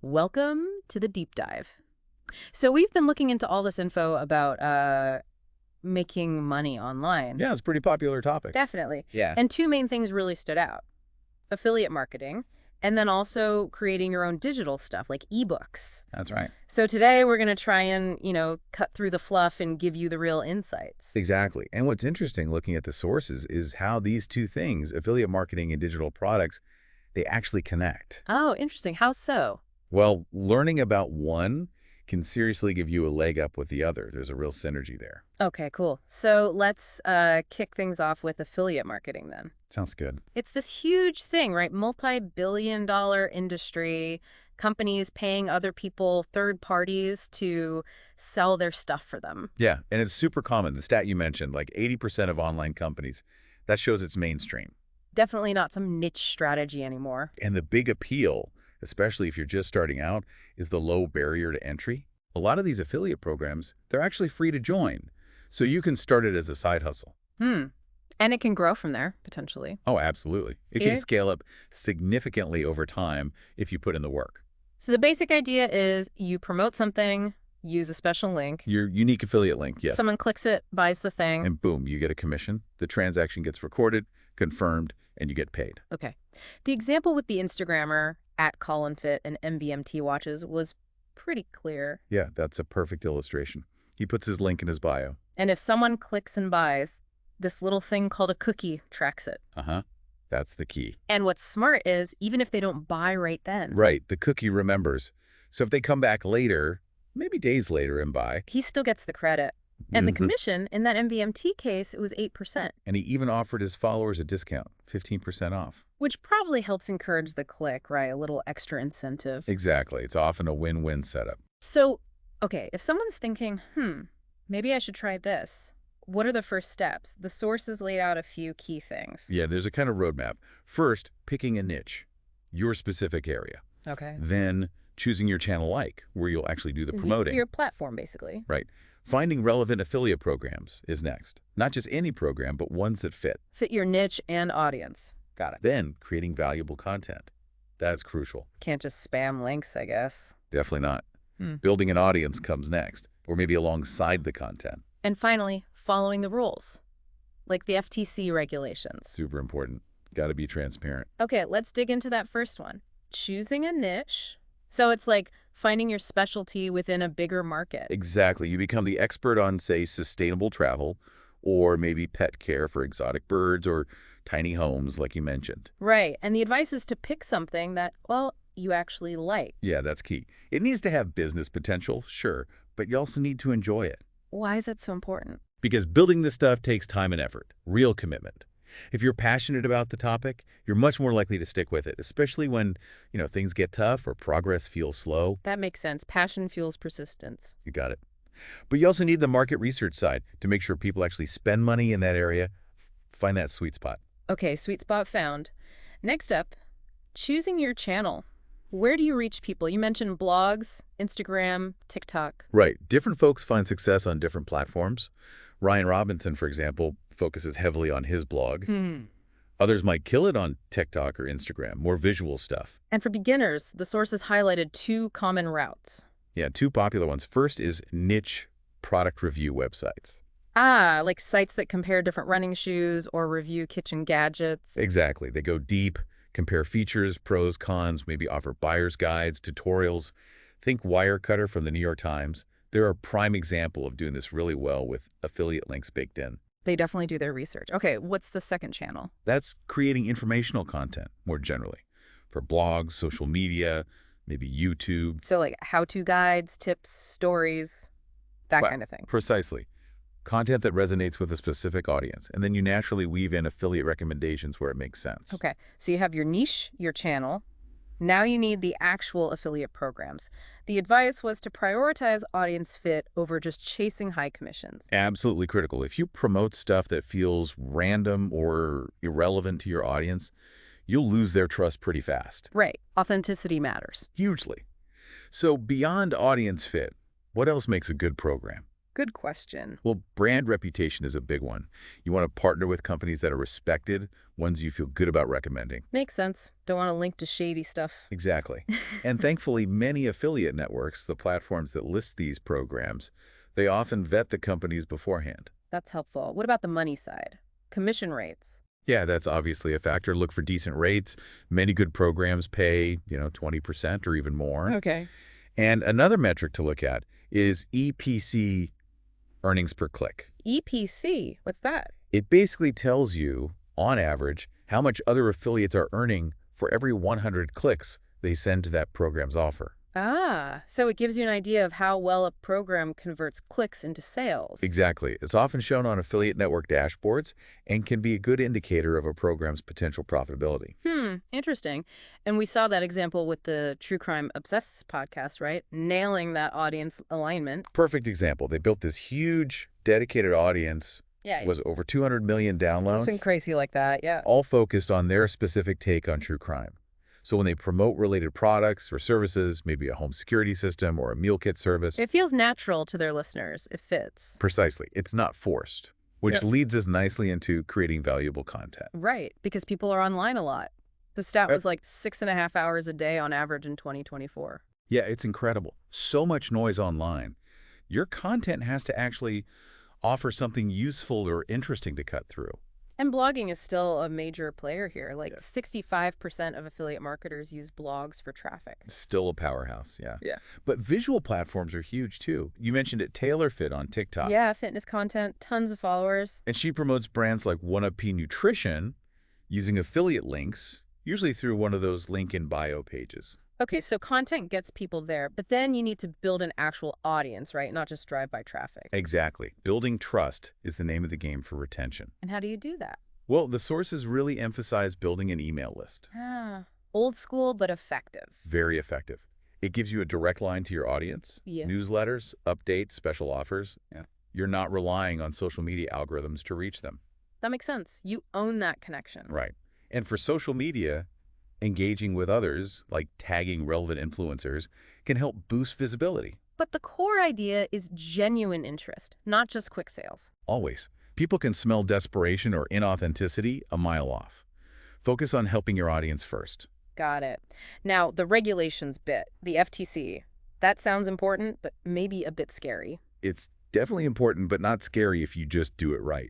Welcome to the deep dive. So we've been looking into all this info about making money online. Yeah, it's a pretty popular topic. Definitely. Yeah. And two main things really stood out. Affiliate marketing, and then also creating your own digital stuff like eBooks. That's right. So today we're going to try and, cut through the fluff and give you the real insights. Exactly. And what's interesting looking at the sources is how these two things, affiliate marketing and digital products, they actually connect. Oh, interesting. How so? Well, learning about one can seriously give you a leg up with the other. There's a real synergy there. Okay, cool. So let's kick things off with affiliate marketing then. Sounds good. It's this huge thing, right? Multi-billion-dollar industry, companies paying other people, third parties, to sell their stuff for them. Yeah, and it's super common. The stat you mentioned, like 80% of online companies, that shows it's mainstream. Definitely not some niche strategy anymore. And the big appeal, especially if you're just starting out, is the low barrier to entry. A lot of these affiliate programs, they're actually free to join. So you can start it as a side hustle. And it can grow from there, potentially. Oh, absolutely. It can scale up significantly over time if you put in the work. So the basic idea is you promote something, use a special link. Your unique affiliate link, yes. Someone clicks it, buys the thing. And boom, you get a commission. The transaction gets recorded, confirmed, and you get paid. Okay. The example with the Instagrammer at ColinFit and MVMT watches was pretty clear. Yeah, that's a perfect illustration. He puts his link in his bio. And if someone clicks and buys, this little thing called a cookie tracks it. That's the key. And what's smart is, even if they don't buy right then, Right, the cookie remembers. So if they come back later, maybe days later and buy. he still gets the credit. And the commission, in that MVMT case, it was 8%. And he even offered his followers a discount, 15% off. Which probably helps encourage the click, right? A little extra incentive. Exactly. It's often a win-win setup. So, okay, if someone's thinking, maybe I should try this, what are the first steps? The sources laid out a few key things. Yeah, there's a kind of roadmap. First, picking a niche, your specific area. Okay. Then choosing your channel like, where you'll actually do the promoting. Your platform, basically. Right. Finding relevant affiliate programs is next. Not just any program, but ones that fit. Fit your niche and audience. Got it. Then creating valuable content. That's crucial. Can't just spam links, I guess. Definitely not. Building an audience comes next, or maybe alongside the content. And finally, following the rules, like the FTC regulations. Super important. Got to be transparent. Okay, let's dig into that first one. Choosing a niche. So it's like finding your specialty within a bigger market. Exactly. You become the expert on, say, sustainable travel, or maybe pet care for exotic birds, or tiny homes, like you mentioned. Right. And the advice is to pick something that, well, you actually like. Yeah, that's key. It needs to have business potential, sure, but you also need to enjoy it. Why is that so important? Because building this stuff takes time and effort, real commitment. If you're passionate about the topic, you're much more likely to stick with it, especially when, things get tough or progress feels slow. That makes sense. Passion fuels persistence. You got it. But you also need the market research side to make sure people actually spend money in that area, find that sweet spot. Okay, sweet spot found. Next up, choosing your channel. Where do you reach people? You mentioned blogs, Instagram, TikTok. Right. Different folks find success on different platforms. Ryan Robinson, for example, focuses heavily on his blog. Others might kill it on TikTok or Instagram, more visual stuff. And for beginners, the sources highlighted two common routes. Yeah, two popular ones. First is niche product review websites. Like sites that compare different running shoes or review kitchen gadgets. Exactly. They go deep, compare features, pros, cons, maybe offer buyer's guides, tutorials. Think Wirecutter from the New York Times. They're a prime example of doing this really well with affiliate links baked in. They definitely do their research. Okay, what's the second channel? That's creating informational content, more generally, for blogs, social media, maybe YouTube. So like how-to guides, tips, stories, that kind of thing. Precisely. Content that resonates with a specific audience, and then you naturally weave in affiliate recommendations where it makes sense. Okay, so you have your niche, your channel. Now you need the actual affiliate programs. The advice was to prioritize audience fit over just chasing high commissions. Absolutely critical. If you promote stuff that feels random or irrelevant to your audience, you'll lose their trust pretty fast. Right. Authenticity matters. Hugely. So beyond audience fit, what else makes a good program? Good question. Well, brand reputation is a big one. You want to partner with companies that are respected, ones you feel good about recommending. Makes sense. Don't want to link to shady stuff. Exactly. And thankfully, many affiliate networks, the platforms that list these programs, they often vet the companies beforehand. That's helpful. What about the money side? Commission rates. Yeah, that's obviously a factor. Look for decent rates. Many good programs pay, 20% or even more. Okay. And another metric to look at is EPC, earnings per click. EPC, what's that? It basically tells you, on average, how much other affiliates are earning for every 100 clicks they send to that program's offer. Ah, so it gives you an idea of how well a program converts clicks into sales. Exactly. It's often shown on affiliate network dashboards and can be a good indicator of a program's potential profitability. Interesting. And we saw that example with the True Crime Obsessed podcast, right? Nailing that audience alignment. Perfect example. They built this huge, dedicated audience. Yeah. Was over 200 million downloads. Something crazy like that, yeah. All focused on their specific take on true crime. So when they promote related products or services, maybe a home security system or a meal kit service. It feels natural to their listeners. It fits. Precisely. It's not forced, which leads us nicely into creating valuable content. Right, because people are online a lot. The stat was like 6.5 hours a day on average in 2024. Yeah, it's incredible. So much noise online. Your content has to actually offer something useful or interesting to cut through. And blogging is still a major player here. Like 65% of affiliate marketers use blogs for traffic. Still a powerhouse, yeah. Yeah. But visual platforms are huge too. You mentioned it, TaylorFit on TikTok. Yeah, fitness content, tons of followers. And she promotes brands like 1UP Nutrition using affiliate links, usually through one of those link in bio pages. Okay, so content gets people there, but then you need to build an actual audience, right? Not just drive-by traffic. Exactly. Building trust is the name of the game for retention. And how do you do that? Well, the sources really emphasize building an email list. Old school, but effective. Very effective. It gives you a direct line to your audience, newsletters, updates, special offers. You're not relying on social media algorithms to reach them. That makes sense. You own that connection. Right. And for social media, engaging with others, like tagging relevant influencers, can help boost visibility. But the core idea is genuine interest, not just quick sales. Always. People can smell desperation or inauthenticity a mile off. Focus on helping your audience first. Got it. Now, the regulations bit, the FTC, that sounds important, but maybe a bit scary. It's definitely important, but not scary if you just do it right.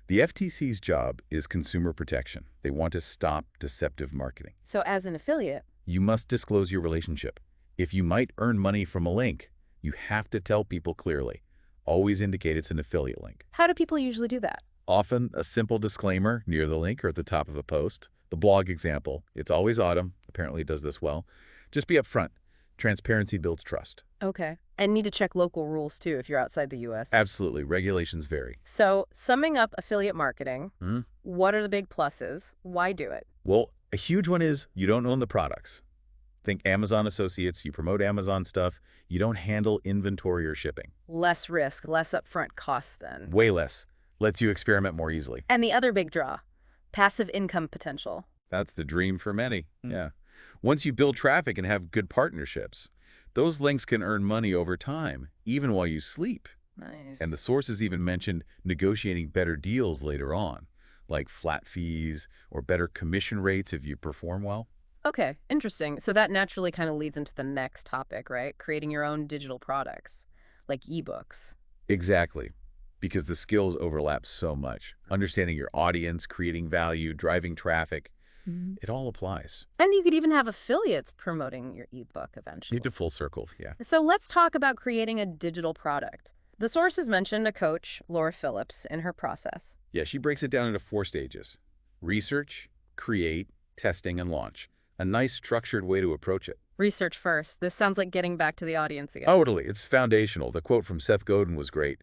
The FTC's job is consumer protection. They want to stop deceptive marketing. So as an affiliate, you must disclose your relationship. If you might earn money from a link, you have to tell people clearly. Always indicate it's an affiliate link. How do people usually do that? Often a simple disclaimer near the link or at the top of a post. The blog example, it's always autumn. Apparently it does this well. Just be upfront. Transparency builds trust. Okay. And need to check local rules, too, if you're outside the U.S. Absolutely. Regulations vary. So, summing up affiliate marketing, what are the big pluses? Why do it? Well, a huge one is you don't own the products. Think Amazon Associates. You promote Amazon stuff. You don't handle inventory or shipping. Less risk, less upfront costs, then. Way less. Lets you experiment more easily. And the other big draw, passive income potential. That's the dream for many. Yeah. Once you build traffic and have good partnerships, those links can earn money over time, even while you sleep. Nice. And the sources even mentioned negotiating better deals later on, like flat fees or better commission rates if you perform well. Okay, interesting. So that naturally kind of leads into the next topic, right? Creating your own digital products, like eBooks. Exactly, because the skills overlap so much. Understanding your audience, creating value, driving traffic, it all applies. And you could even have affiliates promoting your ebook eventually. Get to full circle, yeah. So let's talk about creating a digital product. The sources mentioned a coach, Laura Phillips, in her process. Yeah, she breaks it down into 4 stages. Research, create, testing, and launch. A nice structured way to approach it. Research first. This sounds like getting back to the audience again. Totally. It's foundational. The quote from Seth Godin was great.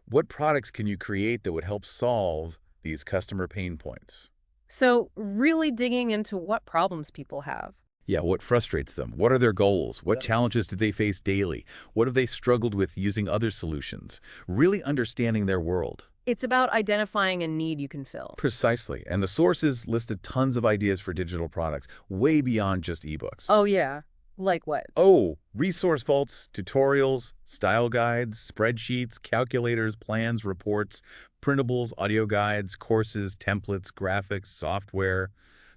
What products can you create that would help solve these customer pain points? So really digging into what problems people have. Yeah, what frustrates them? What are their goals? What challenges do they face daily? What have they struggled with using other solutions? Really understanding their world. It's about identifying a need you can fill. Precisely. And the sources listed tons of ideas for digital products, way beyond just ebooks. Oh, yeah. Like what? Oh, resource vaults, tutorials, style guides, spreadsheets, calculators, plans, reports, printables, audio guides, courses, templates, graphics, software.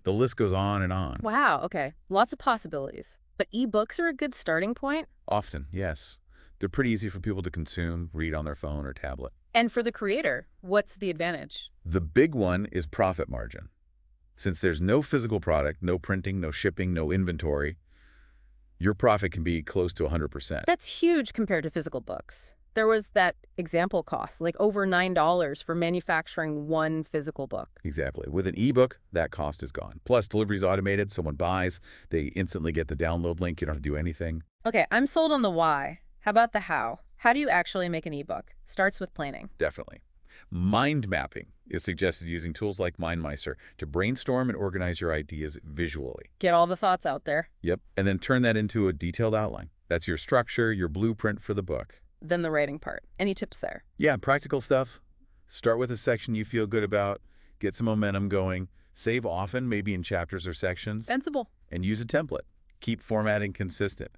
The list goes on and on. Wow, okay. Lots of possibilities. But ebooks are a good starting point? Often, yes. They're pretty easy for people to consume, read on their phone or tablet. And for the creator, what's the advantage? The big one is profit margin. Since there's no physical product, no printing, no shipping, no inventory, your profit can be close to 100%. That's huge compared to physical books. There was that example cost, like over $9 for manufacturing one physical book. Exactly. With an ebook, that cost is gone. Plus, delivery is automated. Someone buys, they instantly get the download link. You don't have to do anything. Okay, I'm sold on the why. How about the how? How do you actually make an ebook? Starts with planning. Definitely. Mind mapping is suggested using tools like MindMeister to brainstorm and organize your ideas visually. Get all the thoughts out there. Yep. And then turn that into a detailed outline. That's your structure, your blueprint for the book. Then the writing part. Any tips there? Yeah, practical stuff. Start with a section you feel good about. Get some momentum going. Save often, maybe in chapters or sections. Sensible. And use a template. Keep formatting consistent.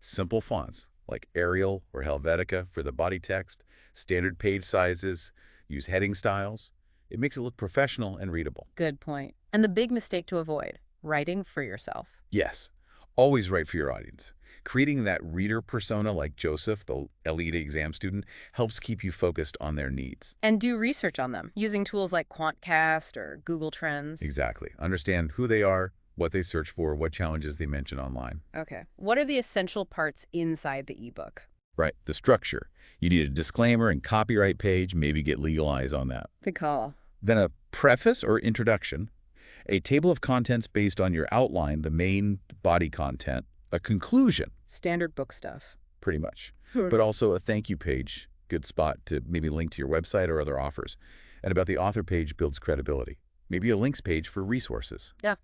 Simple fonts like Arial or Helvetica for the body text, standard page sizes, use heading styles. It makes it look professional and readable. Good point. And the big mistake to avoid, writing for yourself. Yes, always write for your audience. Creating that reader persona like Joseph, the elite exam student, helps keep you focused on their needs. And do research on them, using tools like Quantcast or Google Trends. Exactly. Understand who they are, what they search for, what challenges they mention online. Okay. What are the essential parts inside the ebook? Right. The structure. You need a disclaimer and copyright page, maybe get legal eyes on that. Good call. Then a preface or introduction, a table of contents based on your outline, the main body content, a conclusion. Standard book stuff. Pretty much. But also a thank you page, good spot to maybe link to your website or other offers. And about the author page builds credibility. Maybe a links page for resources. Yeah.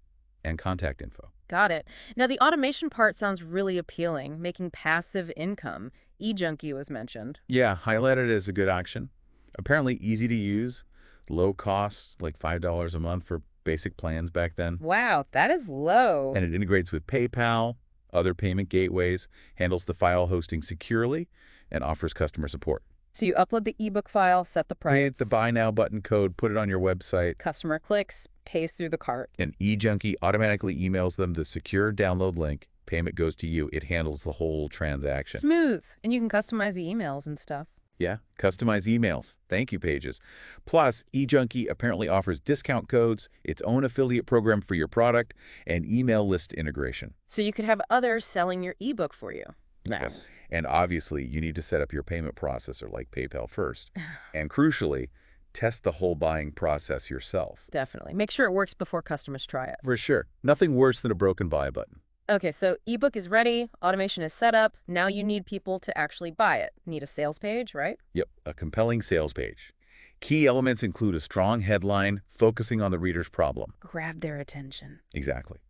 And contact info. Got it. Now, the automation part sounds really appealing, making passive income. eJunkie was mentioned. Yeah, highlight it as a good action. Apparently easy to use, low cost, like $5 a month for basic plans back then. Wow, that is low. And it integrates with PayPal, other payment gateways, handles the file hosting securely, and offers customer support. So you upload the ebook file, set the price. Hit the Buy Now button code, put it on your website. Customer clicks, pays through the cart. And eJunkie automatically emails them the secure download link. Payment goes to you. It handles the whole transaction. Smooth. And you can customize the emails and stuff. Yeah, customize emails, thank you pages. Plus, eJunkie apparently offers discount codes, its own affiliate program for your product, and email list integration. So you could have others selling your ebook for you. Yes. And obviously, you need to set up your payment processor like PayPal first. And crucially, test the whole buying process yourself. Definitely. Make sure it works before customers try it. For sure. Nothing worse than a broken buy button. Okay, so ebook is ready, automation is set up. Now you need people to actually buy it. Need a sales page, right? Yep, a compelling sales page. Key elements include a strong headline focusing on the reader's problem. Grab their attention. Exactly.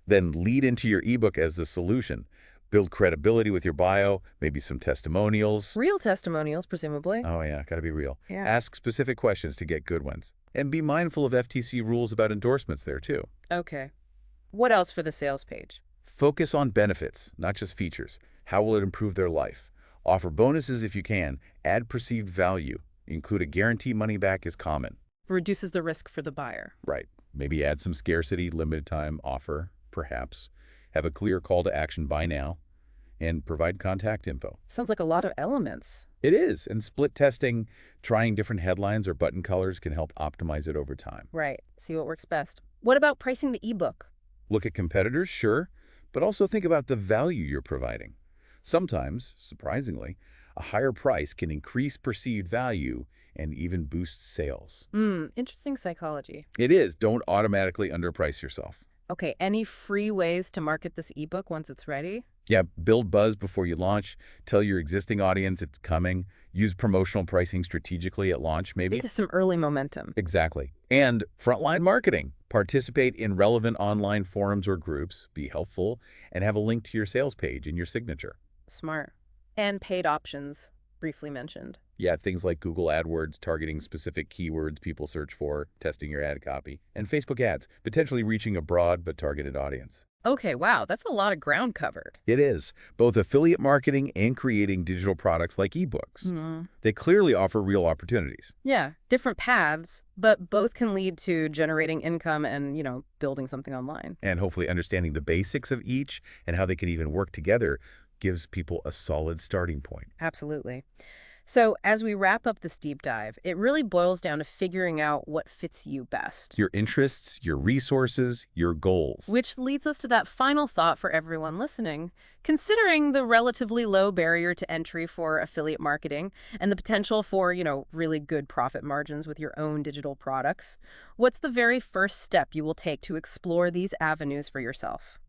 Then lead into your ebook as the solution. Build credibility with your bio, maybe some testimonials. Real testimonials, presumably. Oh yeah, gotta be real. Yeah. Ask specific questions to get good ones. And be mindful of FTC rules about endorsements there too. Okay. What else for the sales page? Focus on benefits, not just features. How will it improve their life? Offer bonuses if you can. Add perceived value. Include a guarantee money back is common. Reduces the risk for the buyer. Right. Maybe add some scarcity, limited time offer, perhaps. Have a clear call to action, buy now, and provide contact info. Sounds like a lot of elements. It is, and split testing, trying different headlines or button colors can help optimize it over time. Right. See what works best. What about pricing the ebook? Look at competitors, sure, but also think about the value you're providing. Sometimes, surprisingly, a higher price can increase perceived value and even boost sales. Interesting psychology. It is. Don't automatically underprice yourself. Okay, any free ways to market this ebook once it's ready? Yeah, build buzz before you launch. Tell your existing audience it's coming. Use promotional pricing strategically at launch, maybe. Get some early momentum. Exactly. And frontline marketing. Participate in relevant online forums or groups. Be helpful. And have a link to your sales page in your signature. Smart. And paid options, briefly mentioned. Yeah, things like Google AdWords, targeting specific keywords people search for, testing your ad copy, and Facebook ads, potentially reaching a broad but targeted audience. Okay, wow, that's a lot of ground covered. It is both affiliate marketing and creating digital products like eBooks. Hmm. They clearly offer real opportunities. Yeah, different paths, but both can lead to generating income and, building something online. And hopefully understanding the basics of each and how they can even work together gives people a solid starting point. Absolutely. So, as we wrap up this deep dive, it really boils down to figuring out what fits you best. Your interests, your resources, your goals. Which leads us to that final thought for everyone listening. Considering the relatively low barrier to entry for affiliate marketing and the potential for, really good profit margins with your own digital products, what's the very first step you will take to explore these avenues for yourself?